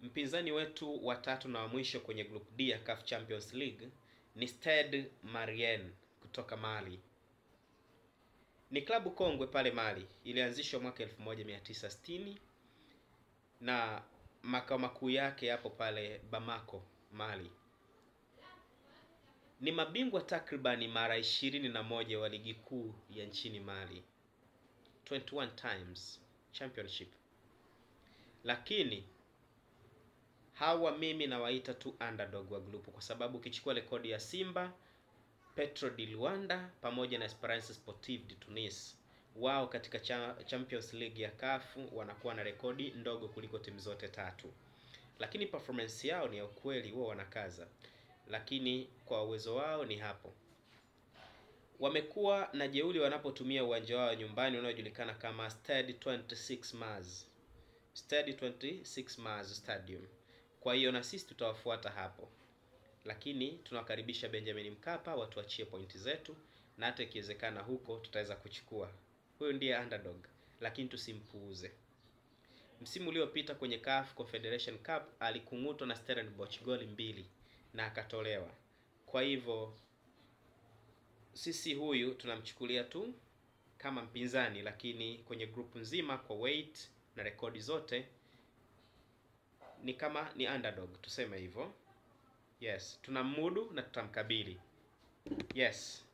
Mpinzani wetu wa tatu na wa mwisho kwenye Group D ya CAF Champions League ni Stade Malien kutoka Mali. Ni klabu kongwe pale Mali, ilianzishwa mwaka 1960 na makao makuu yake yapo pale Bamako, Mali. Ni mabingwa takribani mara 21 wa ligi kuu ya nchini Mali. 21 times championship. Lakini hawa mimi nawaita tu underdog wa grupu, kwa sababu ukichukua rekodi ya Simba, Petro di Luanda pamoja na Esperance Sportive de Tunis, wao katika Champions League ya CAF wanakuwa na rekodi ndogo kuliko timu zote tatu. Lakini performance yao ni ya ukweli, wao wanakaza. Lakini kwa uwezo wao ni hapo. Wamekuwa na jeuri wanapotumia uwanja wao nyumbani unaojulikana kama Stade 26 Mars. Stade 26 Mars Stadium. Kwa hiyo na sisi tutawafuata hapo. Lakini tunawakaribisha Benjamin Mkapa watuachie pointi zetu, na hata ikiwezekana huko tutaweza kuchukua. Huyo ndiye underdog, lakini tusimpuuze. Msimu uliopita kwenye CAF Confederation Cup alikung'utwa na Stellenbosch goli 2 na akatolewa. Kwa hivyo sisi huyu tunamchukulia tu kama mpinzani, lakini kwenye grupu nzima kwa weight na rekodi zote ni kama ni underdog, tuseme hivyo. Yes, tunamudu na tutamkabili. Yes.